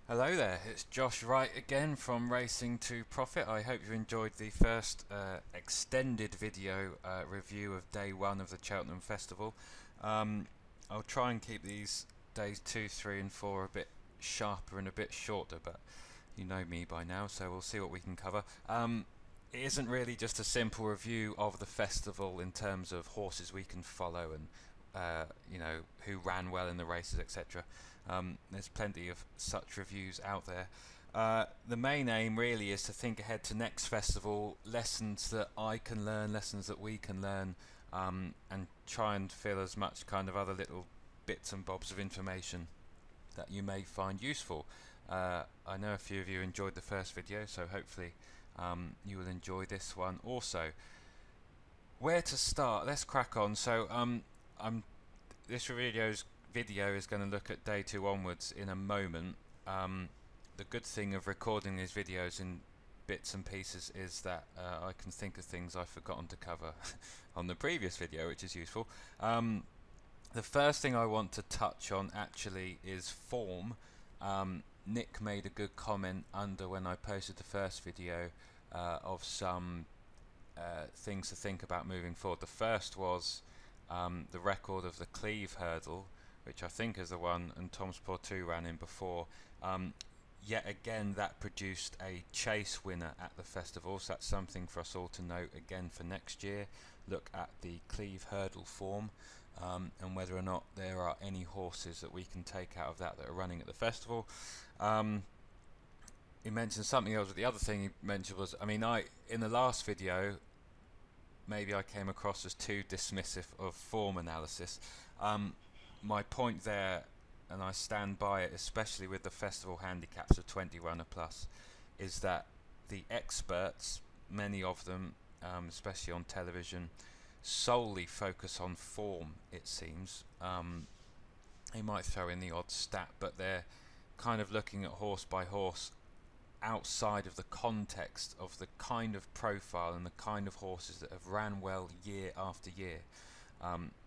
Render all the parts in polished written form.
Hello there, it's Josh Wright again from Racing to Profit. I hope you enjoyed the first extended video review of day one of the Cheltenham Festival. I'll try and keep these days 2, 3 and 4 a bit sharper and a bit shorter, but you know me by now, so we'll see what we can cover. It isn't really just a simple review of the festival in terms of horses we can follow and who ran well in the races, etc. There's plenty of such reviews out there. The main aim really is to think ahead to next festival, lessons that I can learn, lessons that we can learn, and try and fill as much kind of other little bits and bobs of information that you may find useful. I know a few of you enjoyed the first video, so hopefully you will enjoy this one also. Where to start? Let's crack on. So this video is going to look at day 2 onwards in a moment. The good thing of recording these videos in bits and pieces is that I can think of things I've forgotten to cover on the previous video, which is useful. The first thing I want to touch on actually is form. Nick made a good comment under when I posted the first video of some things to think about moving forward. The first was the record of the Cleve hurdle, which I think is the one and Tom's Portu ran in before. Yet again, that produced a chase winner at the festival, so that's something for us all to note again for next year. Look at the Cleve hurdle form and whether or not there are any horses that we can take out of that are running at the festival. He mentioned something else, but the other thing he mentioned was, in the last video, maybe I came across as too dismissive of form analysis. My point there, and I stand by it, especially with the festival handicaps of 20 runner plus, is that the experts, many of them, especially on television, solely focus on form, it seems. They might throw in the odd stat, but they're kind of looking at horse by horse outside of the context of the kind of profile and the kind of horses that have ran well year after year,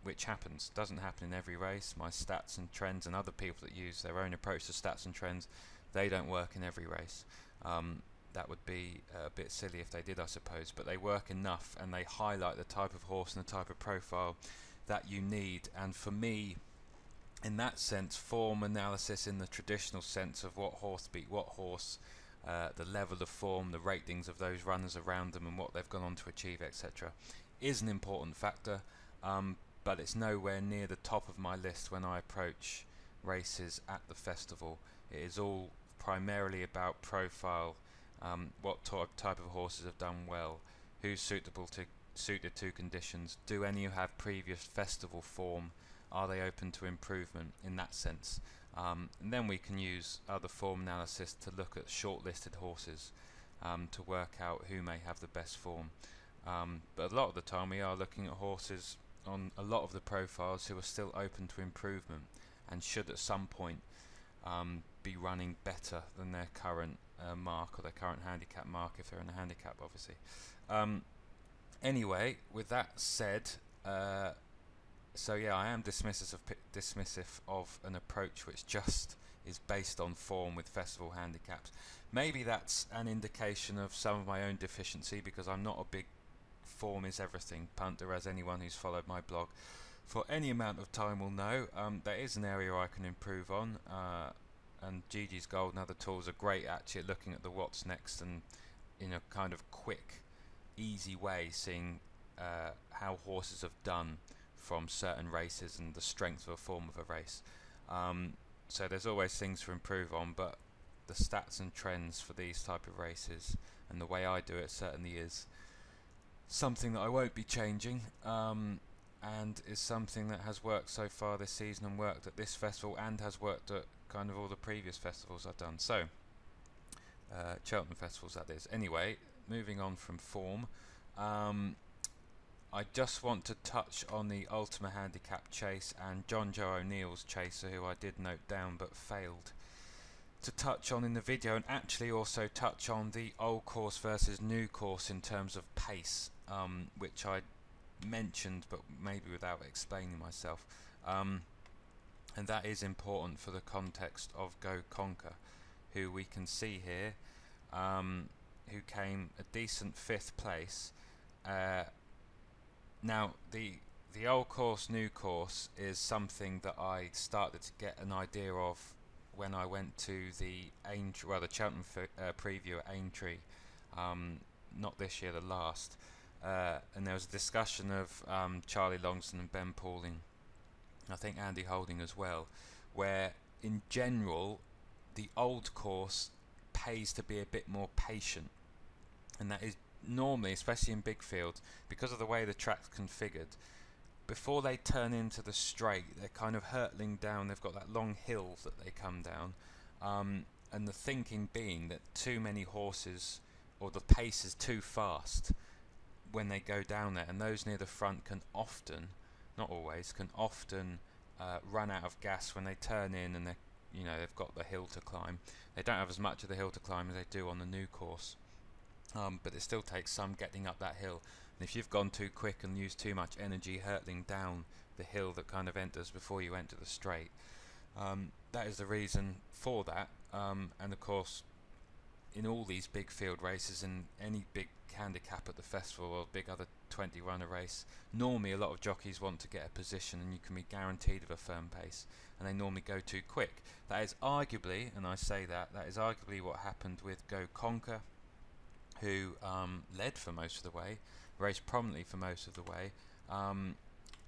which doesn't happen in every race. My stats and trends and other people that use their own approach to stats and trends, they don't work in every race. That would be a bit silly if they did, I suppose, but they work enough and they highlight the type of horse and the type of profile that you need. And for me, in that sense, form analysis in the traditional sense of what horse beat what horse, the level of form, the ratings of those runners around them and what they've gone on to achieve, etc., is an important factor, but it's nowhere near the top of my list when I approach races at the festival. It is all primarily about profile, what type of horses have done well, who's suited to conditions, do any have previous festival form, are they open to improvement in that sense. And then we can use other form analysis to look at shortlisted horses to work out who may have the best form. But a lot of the time we are looking at horses on a lot of the profiles who are still open to improvement and should at some point be running better than their current mark or their current handicap mark if they're in a handicap, obviously. Anyway, with that said, so yeah, I am dismissive of an approach which just is based on form with festival handicaps. Maybe that's an indication of some of my own deficiency, because I'm not a big form is everything punter, as anyone who's followed my blog for any amount of time will know. That is an area I can improve on, and Gigi's Gold and other tools are great actually at looking at the what's next and in a kind of quick, easy way seeing how horses have done from certain races and the strength of a form of a race. So there's always things to improve on, but the stats and trends for these type of races and the way I do it certainly is something that I won't be changing, and is something that has worked so far this season and worked at this festival and has worked at kind of all the previous festivals I've done. So Cheltenham festivals, that is. Anyway, moving on from form, I just want to touch on the Ultima Handicap chase and John Joe O'Neill's chaser, who I did note down but failed to touch on in the video, and actually also touch on the old course versus new course in terms of pace, which I mentioned but maybe without explaining myself, and that is important for the context of Go Conquer. who we can see here, who came a decent 5th place. Now the old course, new course is something that I started to get an idea of when I went to the Cheltenham preview at Aintree, not this year, the last, and there was a discussion of Charlie Longston and Ben Pauling, I think Andy Holding as well, where in general the old course pays to be a bit more patient, and that is normally, especially in big fields, because of the way the track's configured. Before they turn into the straight, they're kind of hurtling down. They've got that long hill that they come down, and the thinking being that too many horses, or the pace is too fast when they go down there, and those near the front can often, not always, run out of gas when they turn in, and they've got the hill to climb. They don't have as much of the hill to climb as they do on the new course, but it still takes some getting up that hill. And if you've gone too quick and used too much energy hurtling down the hill that kind of enters before you enter the straight, that is the reason for that. And of course, in all these big field races and any big handicap at the festival or big other 20 runner race, normally a lot of jockeys want to get a position, and you can be guaranteed of a firm pace, and they normally go too quick. That is arguably, and I say that is arguably what happened with Go Conquer, who led for most of the way, raced prominently for most of the way,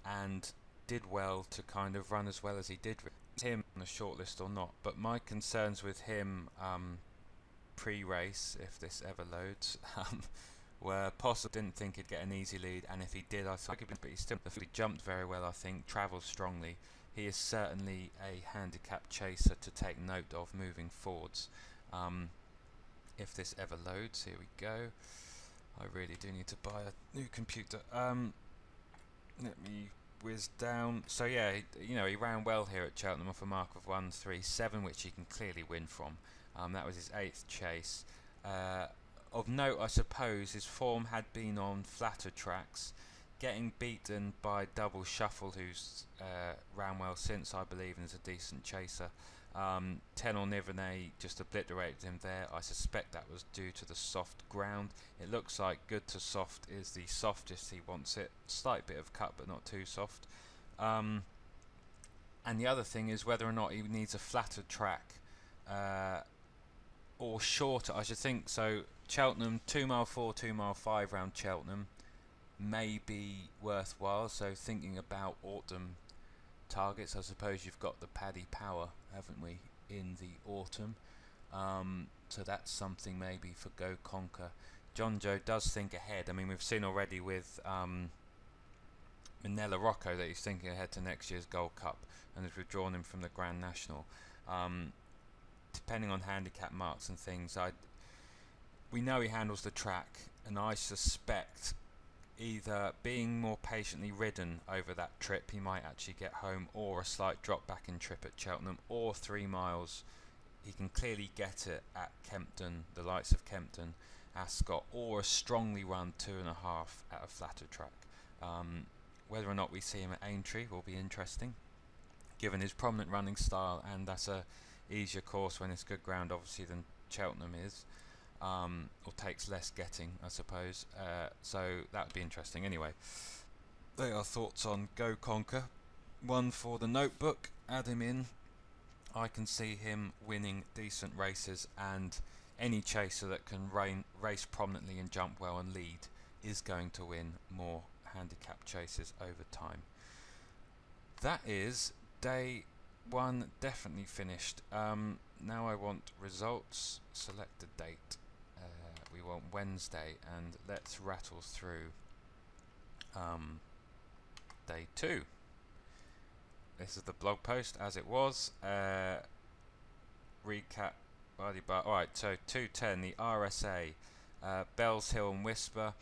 and did well to kind of run as well as he did. Him on the shortlist or not, but my concerns with him pre-race, if this ever loads, were possible. Didn't think he'd get an easy lead, and if he did, I thought, but he still jumped very well. I think travelled strongly. He is certainly a handicap chaser to take note of moving forwards. If this ever loads, here we go. I really do need to buy a new computer. Let me whiz down. So yeah, he ran well here at Cheltenham off a mark of 1:37, which he can clearly win from. That was his 8th chase. Of note, I suppose, his form had been on flatter tracks, getting beaten by Double Shuffle, who's ran well since, I believe, and is a decent chaser. Tenor Nivernais just obliterated him there. I suspect that was due to the soft ground. It looks like good to soft is the softest he wants it. Slight bit of cut, but not too soft. And the other thing is whether or not he needs a flatter track or shorter, I should think. So Cheltenham, 2 mile 4, 2 mile 5 round Cheltenham may be worthwhile. So thinking about autumn targets, I suppose you've got the Paddy Power, haven't we, in the autumn, so that's something maybe for Go Conquer. John Joe does think ahead. I mean, we've seen already with Minella Rocco that he's thinking ahead to next year's Gold Cup, and has withdrawn him from the Grand National. Depending on handicap marks and things, we know he handles the track, and I suspect either being more patiently ridden over that trip, he might actually get home, or a slight drop back in trip at Cheltenham, or 3 miles. He can clearly get it at Kempton, the likes of Kempton, Ascot, or a strongly run 2.5 at a flatter track. Whether or not we see him at Aintree will be interesting, given his prominent running style, and that's a easier course when it's good ground, obviously, than Cheltenham is. Or takes less getting, I suppose. So that would be interesting. Anyway, they are thoughts on Go Conquer. One for the notebook. Add him in. I can see him winning decent races, and any chaser that can race prominently and jump well and lead is going to win more handicap chases over time. That is day 1 definitely finished. Now I want results. Select a date. We want Wednesday, and let's rattle through day 2. This is the blog post as it was. Recap. Alright, so 2:10, the RSA, Bells Hill and Whisper.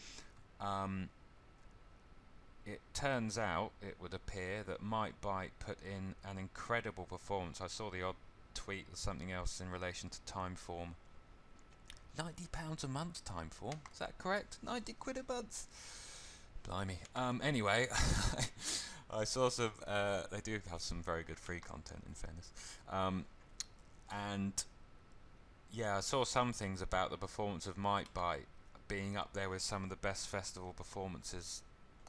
It turns out, it would appear, that Mike Bite put in an incredible performance. I saw the odd tweet or something else in relation to time form. £90 a month time form, is that correct? 90 quid a month? Blimey. Anyway, I saw some, they do have some very good free content, in fairness. And Yeah, I saw some things about the performance of Might Bite being up there with some of the best festival performances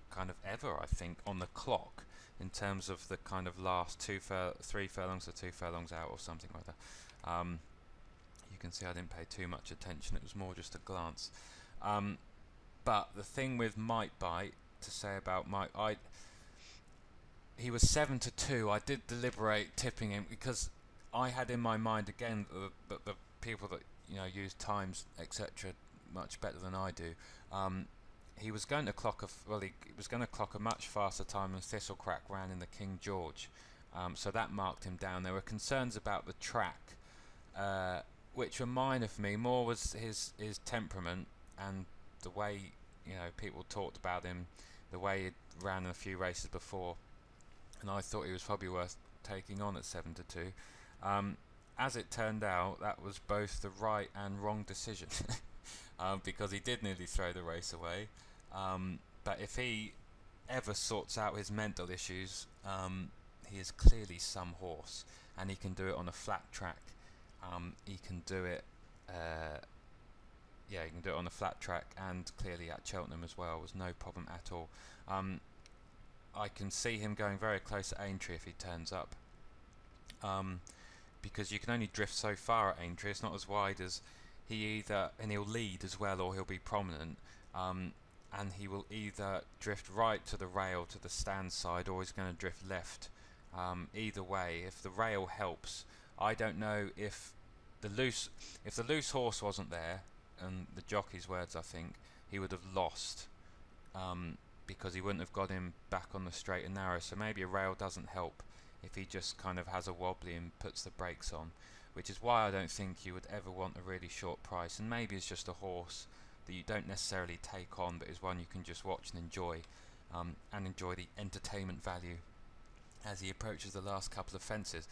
kind of ever, I think, on the clock in terms of the kind of last 3 furlongs or 2 furlongs out or something like that. You can see I didn't pay too much attention, it was more just a glance. Um, but the thing with Might Bite to say about he was 7-2. I did deliberate tipping him because I had in my mind again the people that use times etc. much better than I do. Um, he was going to clock he was going to clock a much faster time than Thistlecrack ran in the King George, so that marked him down. There were concerns about the track, which were minor for me. More was his temperament and the way people talked about him, the way he ran in a few races before, and I thought he was probably worth taking on at 7-2. As it turned out, that was both the right and wrong decision, because he did nearly throw the race away. But if he ever sorts out his mental issues, he is clearly some horse, and he can do it on a flat track. He can do it. He can do it on a flat track, and clearly at Cheltenham as well was no problem at all. I can see him going very close to Aintree if he turns up, because you can only drift so far at Aintree. It's not as wide as and he'll lead as well, or he'll be prominent, and he will either drift right to the rail to the stand side, or he's going to drift left. Either way, if the rail helps, I don't know if the loose horse wasn't there, and the jockey's words, I think he would have lost, because he wouldn't have got him back on the straight and narrow. So maybe a rail doesn't help if he just kind of has a wobbly and puts the brakes on, which is why I don't think you would ever want a really short price. And maybe it's just a horse that you don't necessarily take on, but is one you can just watch and enjoy the entertainment value as he approaches the last couple of fences.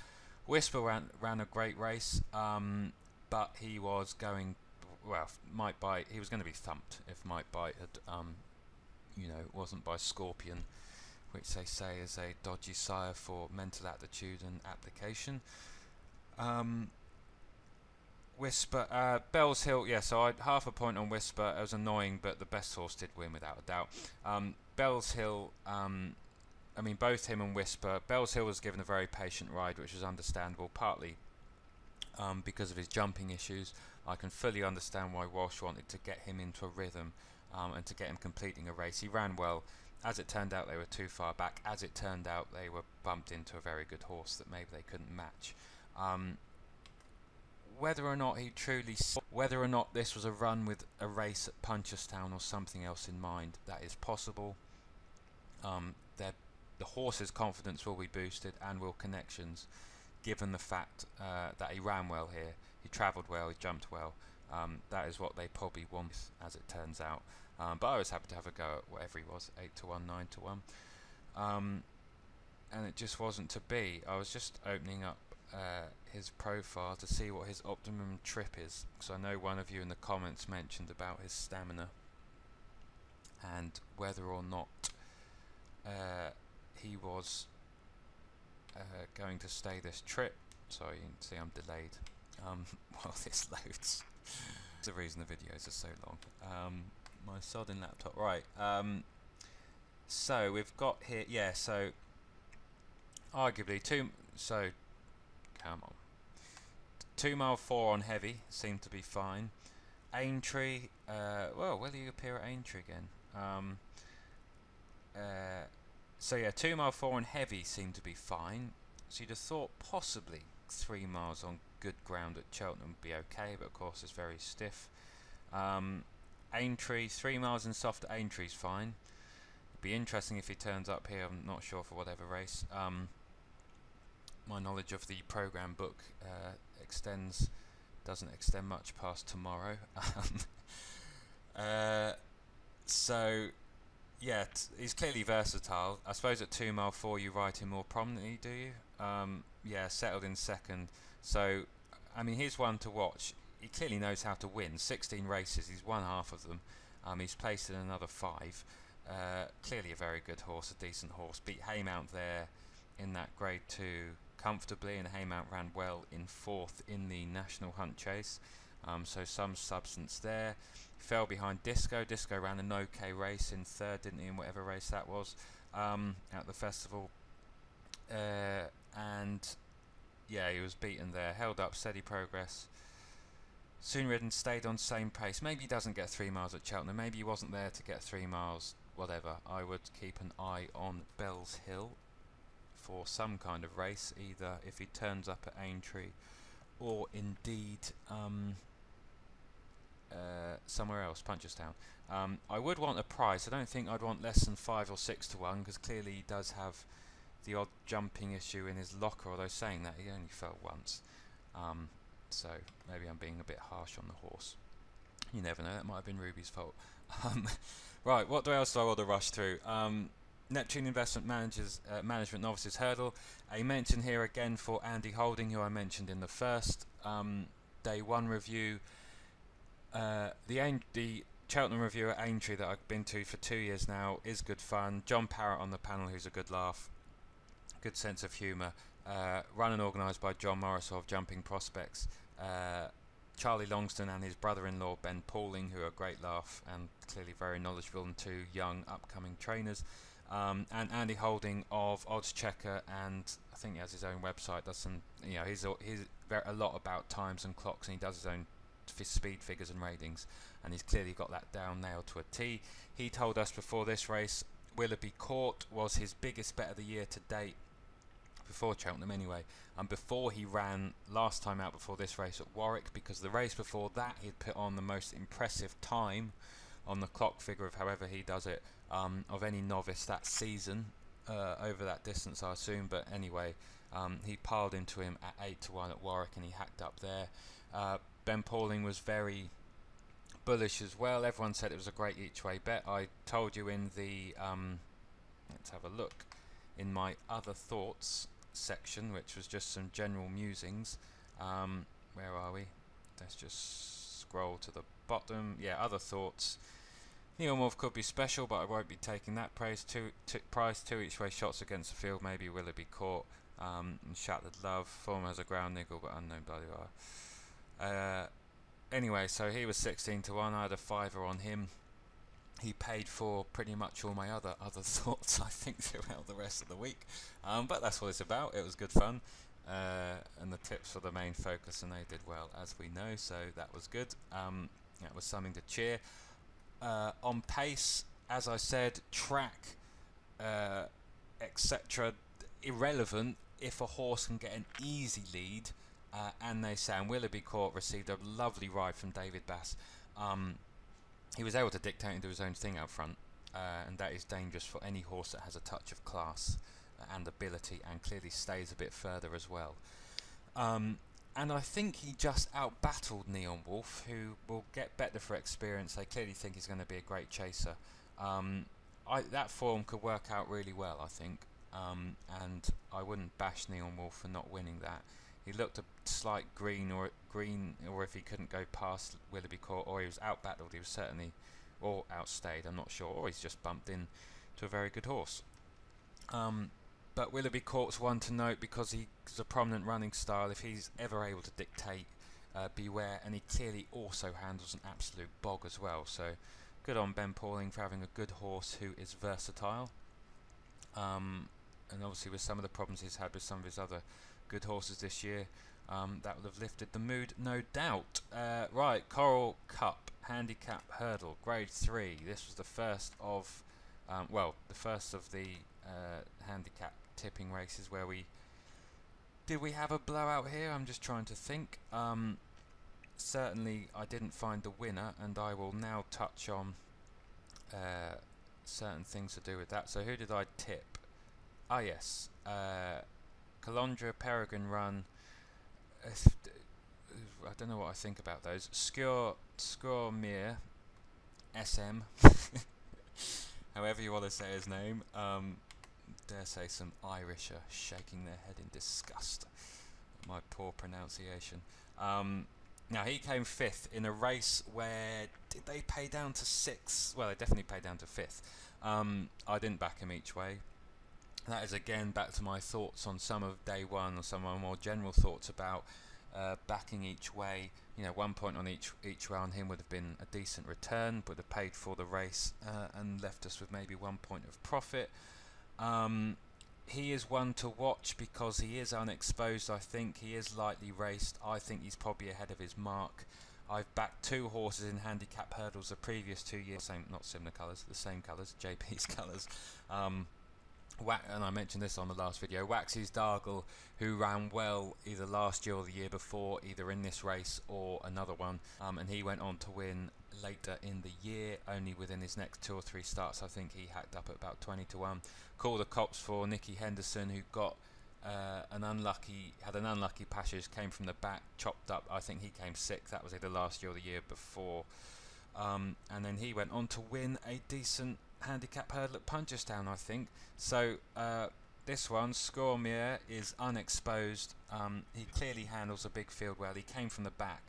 Whisper ran a great race, but he was going, Might Bite, he was going to be thumped if Might Bite had wasn't by Scorpion, which they say is a dodgy sire for mental aptitude and application. Whisper, Bell's Hill, so I had half a point on Whisper. It was annoying, but the best horse did win without a doubt. Bell's Hill, both him and Whisper. Bell's Hill was given a very patient ride, which was understandable, partly because of his jumping issues. I can fully understand why Walsh wanted to get him into a rhythm, and to get him completing a race. He ran well. As it turned out, they were too far back. As it turned out, they were bumped into a very good horse that maybe they couldn't match. Whether or not this was a run with a race at Punchestown or something else in mind, that is possible. The horse's confidence will be boosted, and will connections, given the fact that he ran well here. He travelled well, he jumped well. That is what they probably want, as it turns out. But I was happy to have a go at whatever he was, 8-1, 9-1. And it just wasn't to be. I was just opening up his profile to see what his optimum trip is, because I know one of you in the comments mentioned about his stamina and whether or not he was going to stay this trip. Sorry, you can see I'm delayed while this loads. It's the reason the videos are so long. My sodding laptop. Right. So we've got here. So arguably come on. 2 mile 4 on heavy seemed to be fine. Aintree. Will he appear at Aintree again? 2 mile 4 on heavy seemed to be fine. So you'd have thought possibly 3 miles on good ground at Cheltenham would be okay, but of course it's very stiff. Aintree, 3 miles in soft at Aintree's fine. It'd be interesting if he turns up here. I'm not sure for whatever race. My knowledge of the programme book doesn't extend much past tomorrow. He's clearly versatile. I suppose at 2 mile 4 you ride him more prominently, do you? Settled in second. So, here's one to watch. He clearly knows how to win. 16 races, he's won half of them. He's placed in another 5. Clearly a very good horse, a decent horse. Beat Haymount there in that Grade 2 comfortably, and Haymount ran well in fourth in the National Hunt Chase. So some substance there. Fell behind Disco. Disco ran an okay race in third, didn't he, in whatever race that was, at the festival. And yeah, he was beaten there. Held up, steady progress. Soon Ridden stayed on same pace. Maybe he doesn't get 3 miles at Cheltenham. Maybe he wasn't there to get 3 miles. Whatever. I would keep an eye on Bells Hill for some kind of race, either if he turns up at Aintree or indeed somewhere else, Punchestown. I would want a price. I don't think I'd want less than 5 or 6 to 1, because clearly he does have the odd jumping issue in his locker, although saying that, he only fell once. So maybe I'm being a bit harsh on the horse. You never know, that might have been Ruby's fault. Right, what else do I want to rush through? Neptune Investment Management Novices Hurdle. A mention here again for Andy Holding, who I mentioned in the first day one review. The Cheltenham review at Aintree that I've been to for 2 years now is good fun. John Parrott on the panel, who's a good laugh, good sense of humour. Run and organised by John Morris of Jumping Prospects. Charlie Longston and his brother-in-law Ben Pauling, who are a great laugh and clearly very knowledgeable, and 2 young upcoming trainers. And Andy Holding of Odds Checker, and I think he has his own website. Does some, he's a lot about times and clocks, and he does his own speed figures and ratings, and he's clearly got that down nailed to a T. He told us before this race Willoughby Court was his biggest bet of the year to date, before Cheltenham anyway, and before he ran last time out before this race at Warwick, because the race before that he'd put on the most impressive time on the clock figure of however he does it, of any novice that season, over that distance I assume, but anyway, he piled into him at 8 to 1 at Warwick, and he hacked up there. Ben Pauling was very bullish as well. Everyone said it was a great each way bet. I told you in the let's have a look in my other thoughts section, which was just some general musings. Where are we? Let's just scroll to the bottom. Yeah, other thoughts. Neil Morph could be special, but I won't be taking that price. Two each way shots against the field. Maybe Willoughby Court. And Shattered Love. Form as a ground niggle, but unknown bloody well. Anyway, so he was 16 to 1. I had a fiver on him. He paid for pretty much all my other thoughts, I think, throughout the rest of the week. But that's what it's about. It was good fun. And the tips were the main focus, and they did well, as we know, so that was good. That was something to cheer. On pace, as I said, track, etc., irrelevant if a horse can get an easy lead. And they say, and Willoughby Court received a lovely ride from David Bass. He was able to dictate and do his own thing out front, and that is dangerous for any horse that has a touch of class and ability, and clearly stays a bit further as well. And I think he just out-battled Neon Wolf, who will get better for experience. They clearly think he's going to be a great chaser. That form could work out really well, I think, and I wouldn't bash Neon Wolf for not winning that. He looked a slight green, or if he couldn't go past Willoughby Court, or he was out-battled, he was certainly, or outstayed, I'm not sure, or he's just bumped in to a very good horse. But Willoughby Court's one to note because he's a prominent running style. If he's ever able to dictate, beware, and he clearly also handles an absolute bog as well. So good on Ben Pauling for having a good horse who is versatile. And obviously with some of the problems he's had with some of his other good horses this year, that will have lifted the mood, no doubt. Right, Coral Cup Handicap Hurdle, Grade 3. This was the first of, the handicap tipping races where did we have a blowout here? I'm just trying to think. Certainly I didn't find the winner, and I will now touch on certain things to do with that. So who did I tip? Ah yes, Calandria, Peregrine Run. I don't know what I think about those. Skormir, SM, however you want to say his name. Dare say some Irish are shaking their head in disgust at my poor pronunciation. Now he came 5th in a race where, did they pay down to 6th? Well, they definitely paid down to 5th. I didn't back him each way. That is again back to my thoughts on some of day one, or some of my more general thoughts about backing each way. 1 point on each round him would have been a decent return, would have paid for the race and left us with maybe 1 point of profit. He is one to watch because he is unexposed. I think he is lightly raced. I think he's probably ahead of his mark. I've backed 2 horses in handicap hurdles the previous 2 years, not similar colours, the same colours, JP's colours. And I mentioned this on the last video, Waxy's Dargle, who ran well either last year or the year before, either in this race or another one, and he went on to win later in the year. Only within his next 2 or 3 starts I think he hacked up at about 20 to 1. Call the cops for Nicky Henderson, who got had an unlucky passage, came from the back, chopped up. I think he came 6th. That was either last year or the year before, and then he went on to win a decent handicap hurdle at Punchestown, I think. So this one, Scormier, is unexposed. He clearly handles a big field well. He came from the back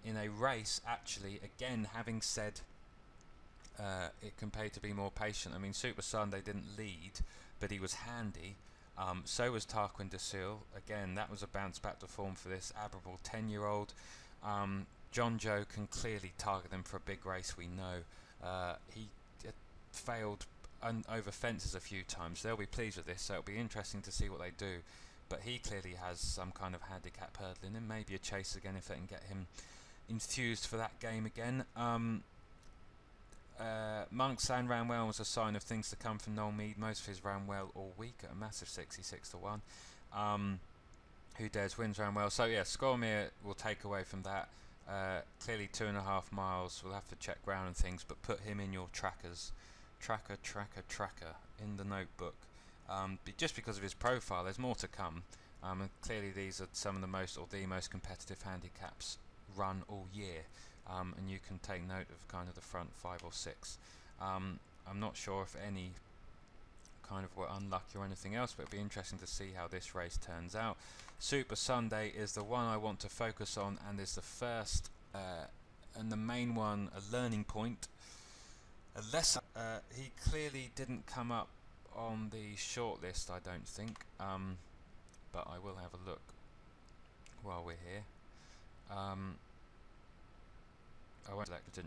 in a race, actually, again, having said it can pay to be more patient. I mean, Super Sunday didn't lead, but he was handy. So was Tarquin de Seal. Again, that was a bounce back to form for this admirable 10-year-old. John Joe can clearly target them for a big race, we know. He failed over fences a few times. They'll be pleased with this, so it'll be interesting to see what they do. But he clearly has some kind of handicap hurdling, and maybe a chase again if they can get him enthused for that game again. Monksland ran well, was a sign of things to come from Noel Mead. Most of his ran well all week at a massive 66 to 1. Who Dares Wins ran well. So yeah, Scormier will take away from that. Clearly 2.5 miles. We'll have to check ground and things, but put him in your trackers. Tracker in the notebook. Just because of his profile, there's more to come. And clearly these are some of the most, or the most competitive handicaps run all year. And you can take note of kind of the front 5 or 6. I'm not sure if any kind of were unlucky or anything else, but it'll be interesting to see how this race turns out. Super Sunday is the one I want to focus on, and is the first and the main one, a learning point. He clearly didn't come up on the shortlist, I don't think, but I will have a look while we're here. I won't select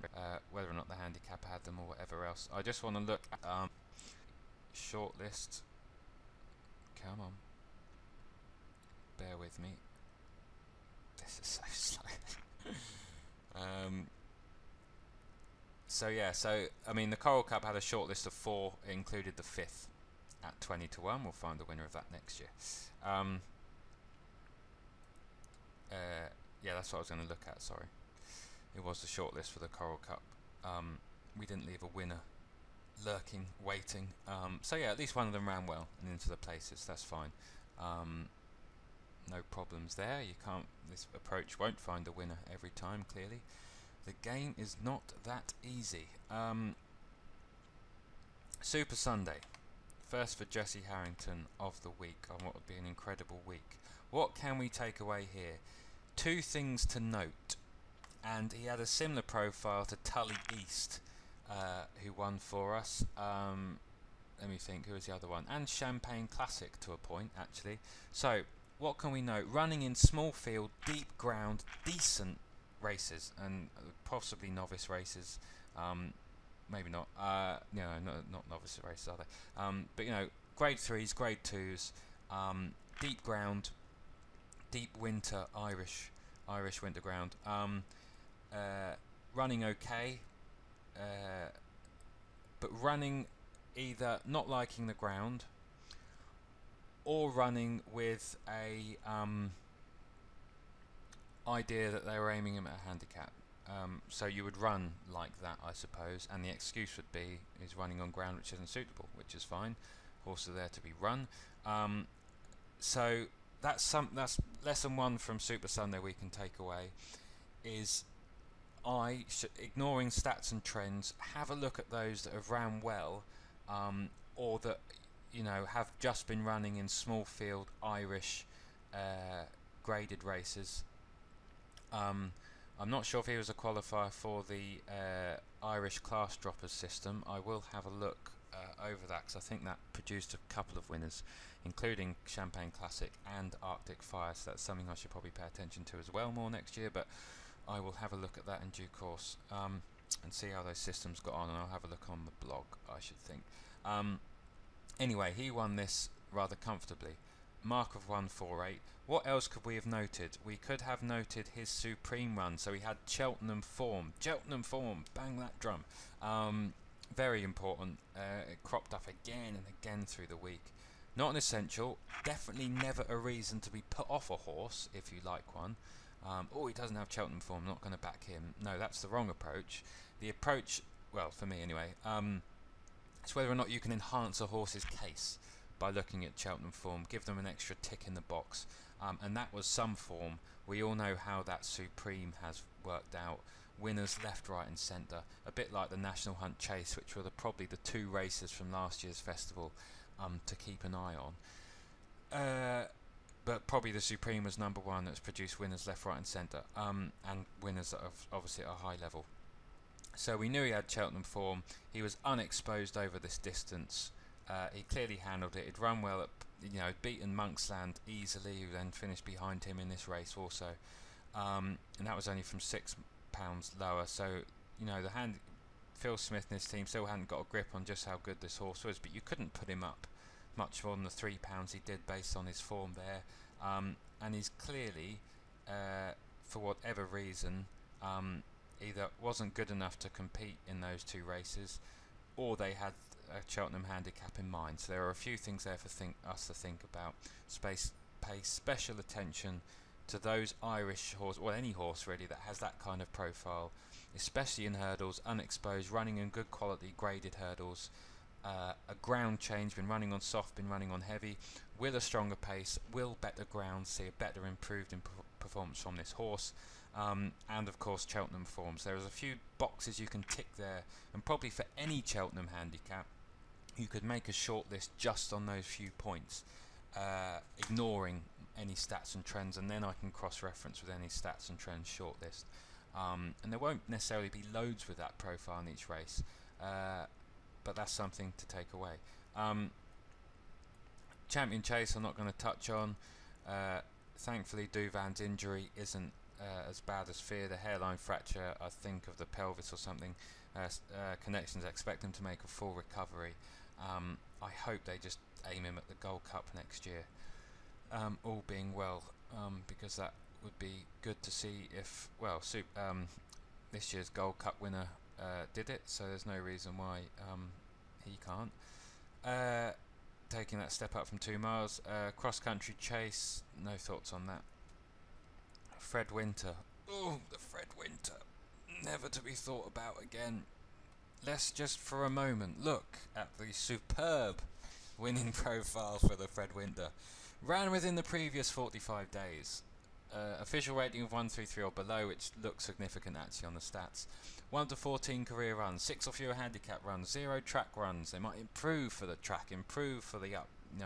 whether or not the handicap had them or whatever else. I just want to look at shortlist. Come on, bear with me. This is so slow. So yeah, I mean the Coral Cup had a shortlist of 4. It included the 5th at 20 to 1. We'll find the winner of that next year. Yeah, that's what I was going to look at. Sorry. It was the shortlist for the Coral Cup. We didn't leave a winner lurking, waiting. So yeah, at least one of them ran well and into the places. That's fine. No problems there. This approach won't find a winner every time, clearly. The game is not that easy. Super Sunday. First for Jesse Harrington of the week, on what would be an incredible week. What can we take away here? 2 things to note. And he had a similar profile to Tully East, who won for us. Let me think, who was the other one? And Champagne Classic to a point, actually. So, what can we note? Running in small field, deep ground, decent races, and possibly novice races. Maybe not. Not novice races, are they? But grade 3s, grade 2s, deep ground, deep winter Irish winter ground. Running okay, but running either not liking the ground or running with a idea that they were aiming him at a handicap. So you would run like that, I suppose, and the excuse would be he's running on ground which isn't suitable, which is fine. Horses are there to be run. So that's lesson 1 from Super Sunday we can take away is ignoring stats and trends, have a look at those that have ran well, or that have just been running in small field Irish graded races. I'm not sure if he was a qualifier for the Irish class droppers system. I will have a look over that, because I think that produced a couple of winners, including Champagne Classic and Arctic Fire, so that's something I should probably pay attention to as well more next year, but I will have a look at that in due course, and see how those systems got on, and I'll have a look on the blog, I should think. Anyway, he won this rather comfortably. Mark of 148. What else could we have noted? We could have noted his supreme run. So he had Cheltenham form. Cheltenham form. Bang that drum. Very important. It cropped up again and again through the week. Not an essential. Definitely never a reason to be put off a horse if you like one. Oh, he doesn't have Cheltenham form. Not going to back him. No, that's the wrong approach. The approach, well, for me anyway, it's whether or not you can enhance a horse's case by looking at Cheltenham form, give them an extra tick in the box, and that was some form. We all know how that Supreme has worked out. Winners left, right and centre, a bit like the National Hunt Chase, which were probably the two races from last year's festival to keep an eye on. But probably the Supreme was number one, that's produced winners left, right and centre, and winners that are obviously at a high level. So we knew he had Cheltenham form. He was unexposed over this distance. He clearly handled it. He'd run well at, beaten Monksland easily, who then finished behind him in this race also, and that was only from £6 lower. So, Phil Smith and his team still hadn't got a grip on just how good this horse was, but you couldn't put him up much more than the £3 he did based on his form there, and he's clearly, for whatever reason, either wasn't good enough to compete in those two races, or they had a Cheltenham handicap in mind. So there are a few things there for us to think about. Pay special attention to those Irish horse, or any horse really, that has that kind of profile, especially in hurdles, unexposed, running in good quality graded hurdles, a ground change, been running on soft, been running on heavy, with a stronger pace, will better ground, see a better improved performance from this horse. And of course Cheltenham forms. There's a few boxes you can tick there, and probably for any Cheltenham handicap you could make a short list just on those few points, ignoring any stats and trends, and then I can cross-reference with any stats and trends shortlist. And there won't necessarily be loads with that profile in each race, but that's something to take away. Champion Chase I'm not going to touch on. Thankfully Douvan's injury isn't as bad as feared. A hairline fracture, I think, of the pelvis or something. Connections expect him to make a full recovery. I hope they just aim him at the Gold Cup next year, all being well, because that would be good to see if, this year's Gold Cup winner did it, so there's no reason why he can't. Taking that step up from 2 miles. Cross country chase, no thoughts on that. Fred Winter, oh, the Fred Winter, never to be thought about again. Let's just for a moment look at the superb winning profile for the Fred Winter. Ran within the previous 45 days. Official rating of 133 or below, which looks significant actually on the stats. 1 to 14 career runs, 6 or fewer handicap runs, 0 track runs. They might improve for the track, improve for the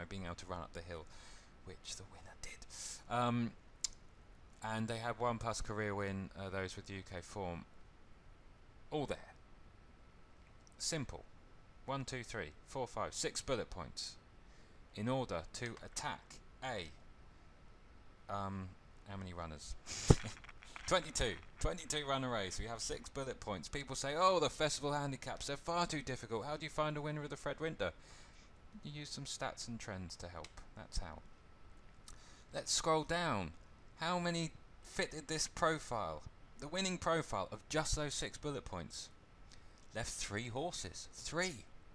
being able to run up the hill, which the winner did. And they had 1+ career win, those with UK form. All there. Simple. 1, 2, 3, 4, 5, 6 bullet points in order to attack a how many runners? 22 runner race. We have 6 bullet points. People say, oh, the festival handicaps, they're far too difficult. How do you find a winner of the Fred Winter? You use some stats and trends to help. That's how. Let's scroll down. How many fitted this profile? The winning profile of just those 6 bullet points. Left 3 horses. 3.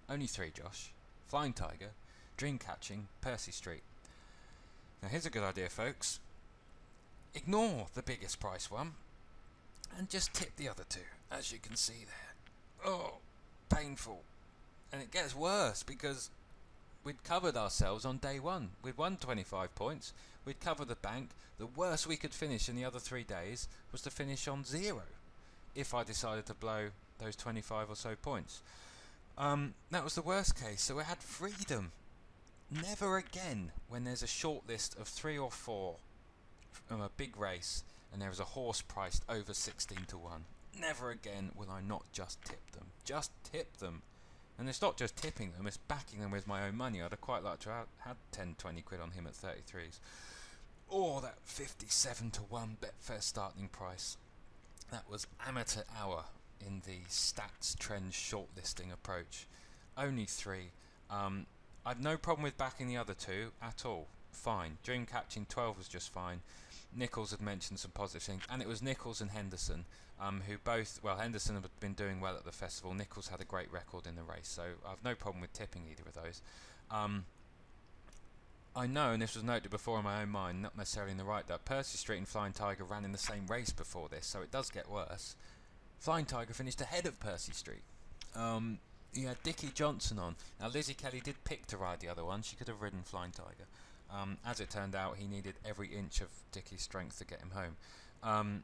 Only 3, Josh. Flying Tiger, Dream Catching, Percy Street. Now here's a good idea, folks. Ignore the biggest price one and just tip the other 2, as you can see there. Oh, painful. And it gets worse because we'd covered ourselves on day 1. We'd won 25 points. We'd covered the bank. The worst we could finish in the other 3 days was to finish on 0 if I decided to blow those 25 or so points. That was the worst case, so we had freedom. Never again, when there's a short list of 3 or 4 from a big race and there is a horse priced over 16 to 1, never again will I not just tip them. Just tip them. And it's not just tipping them, it's backing them with my own money. I'd have quite liked to have had 10-20 quid on him at 33s. Or that 57 to 1 Betfair starting price. That was amateur hour in the stats trends shortlisting approach. Only 3. I've no problem with backing the other 2 at all. Fine. Dream catching 12 was just fine. Nichols had mentioned some positive things, and it was Nichols and Henderson, who both, well, Henderson had been doing well at the festival. Nichols had a great record in the race, so I've no problem with tipping either of those. I know, and this was noted before in my own mind, not necessarily in the right, that Percy Street and Flying Tiger ran in the same race before this, so it does get worse. Flying Tiger finished ahead of Percy Street. He had Dickie Johnson on. Now, Lizzie Kelly did pick to ride the other one. She could have ridden Flying Tiger. As it turned out, he needed every inch of Dickie's strength to get him home.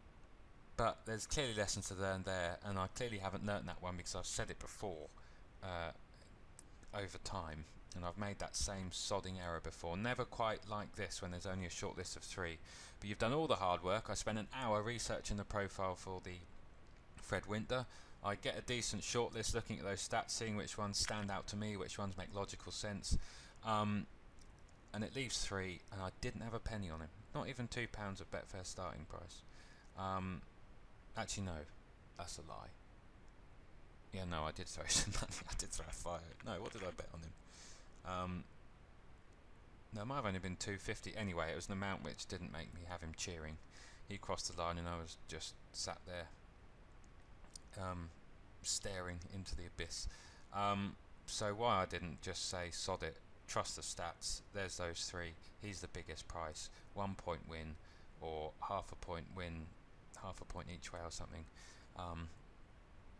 But there's clearly lessons to learn there, and I clearly haven't learnt that one because I've said it before over time, and I've made that same sodding error before. Never quite like this when there's only a short list of 3. But you've done all the hard work. I spent an hour researching the profile for the Fred Winter. I get a decent shortlist looking at those stats, seeing which ones stand out to me, which ones make logical sense. And it leaves 3, and I didn't have a penny on him. Not even £2 of Betfair starting price. Actually, no, that's a lie. Yeah, no, I did throw some money. I did throw a 5. No, what did I bet on him? No, it might have only been £2.50. Anyway, it was an amount which didn't make me have him cheering. He crossed the line, and I was just sat there, staring into the abyss. So why I didn't just say sod it, trust the stats, there's those 3, he's the biggest price, 1 point win or half a point win, half a point each way or something.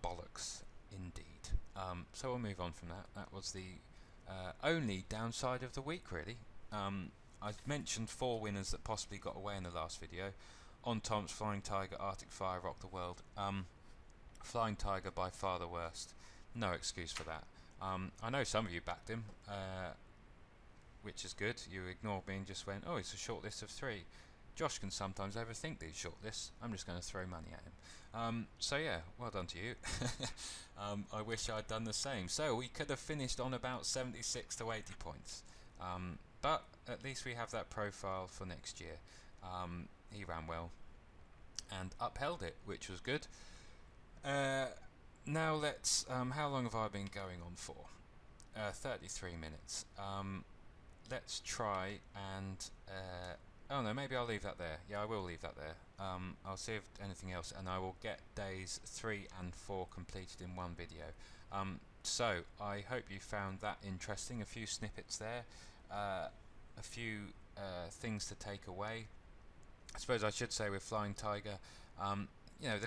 Bollocks indeed. So we'll move on from that. That was the only downside of the week, really. I've mentioned 4 winners that possibly got away in the last video. On Tom's, Flying Tiger, Arctic Fire, Rock the World. Flying Tiger by far the worst. No excuse for that. I know some of you backed him, which is good. You ignored me and just went, oh, it's a short list of 3. Josh can sometimes overthink these short lists. I'm just going to throw money at him. So yeah, well done to you. I wish I'd done the same. So we could have finished on about 76 to 80 points. But at least we have that profile for next year. He ran well and upheld it, which was good. Now let's, how long have I been going on for? 33 minutes. Let's try and, oh no, maybe I'll leave that there. Yeah, I will leave that there. I'll see if anything else, and I will get days 3 and 4 completed in one video. So, I hope you found that interesting. A few snippets there, a few things to take away. I suppose I should say with Flying Tiger, you know,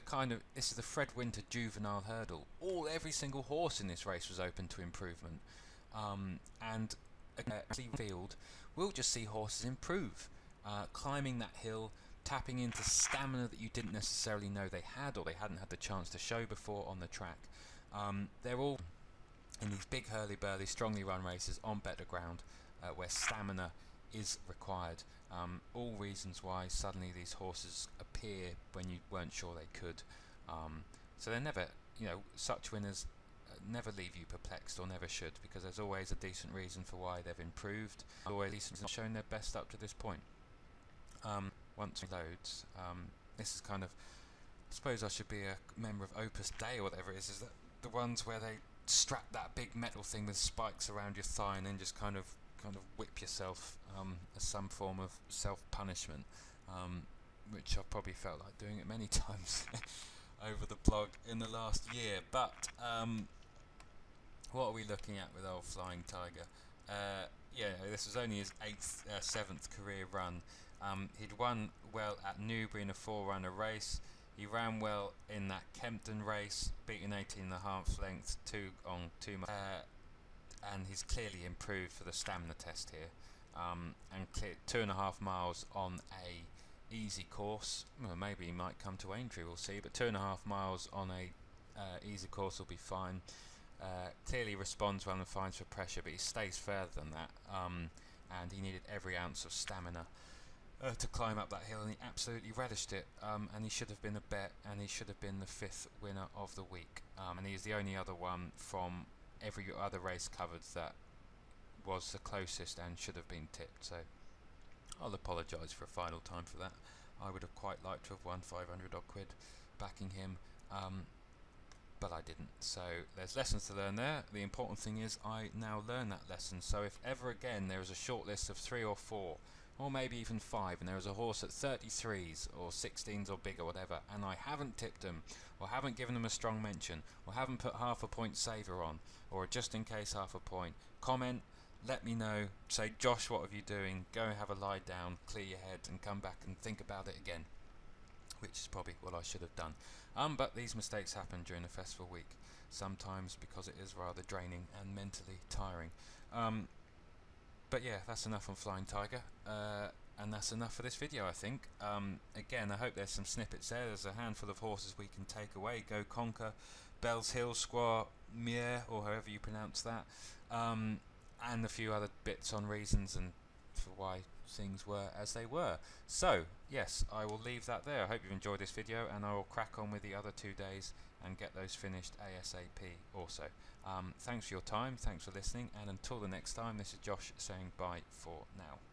this is the Fred Winter Juvenile Hurdle. Every single horse in this race was open to improvement. And field, we'll just see horses improve, climbing that hill, tapping into stamina that you didn't necessarily know they had, or they hadn't had the chance to show before on the track. They're all in these big hurly-burly, strongly run races on better ground, where stamina is required. All reasons why suddenly these horses appear when you weren't sure they could. So they're never, you know, such winners never leave you perplexed, or never should, because there's always a decent reason for why they've improved. Always shown their best up to this point. Once it loads, this is kind of, I suppose I should be a member of Opus Dei or whatever it is that the ones where they strap that big metal thing with spikes around your thigh and then just kind of whip yourself as some form of self-punishment, which I've probably felt like doing it many times over the blog in the last year. But what are we looking at with old Flying Tiger? Yeah, this was only his 7th career run. He'd won well at Newbury in a 4-runner race. He ran well in that Kempton race, beating 18.5 lengths, 2 on 2 miles. And he's clearly improved for the stamina test here. And cleared 2.5 miles on a easy course. Well, maybe he might come to Aintree, we'll see. But 2.5 miles on a easy course will be fine. Clearly responds well and finds for pressure, but he stays further than that. And he needed every ounce of stamina to climb up that hill, and he absolutely relished it. And he should have been a bet, and he should have been the 5th winner of the week. And he is the only other one from every other race covered that was the closest and should have been tipped. So I'll apologise for a final time for that. I would have quite liked to have won 500 odd quid backing him, but I didn't. So there's lessons to learn there. The important thing is I now learn that lesson. So if ever again there is a short list of 3 or 4 or maybe even 5 and there is a horse at 33s or 16s or bigger, whatever, and I haven't tipped them or haven't given them a strong mention or haven't put half a point saver on, or just in case half a point, comment, let me know, say, Josh, what are you doing? Go and have a lie down, clear your head and come back and think about it again, which is probably what I should have done. But these mistakes happen during the festival week, sometimes because it is rather draining and mentally tiring. But yeah, that's enough on Flying Tiger, and that's enough for this video, I think. Again, I hope there's some snippets there. There's a handful of horses we can take away. Go Conquer, Bell's Hill, Square Muir, or however you pronounce that, and a few other bits on reasons and for why things were as they were. So yes, I will leave that there. I hope you've enjoyed this video, and I will crack on with the other 2 days and get those finished ASAP also. Thanks for your time, thanks for listening, and until the next time, this is Josh saying bye for now.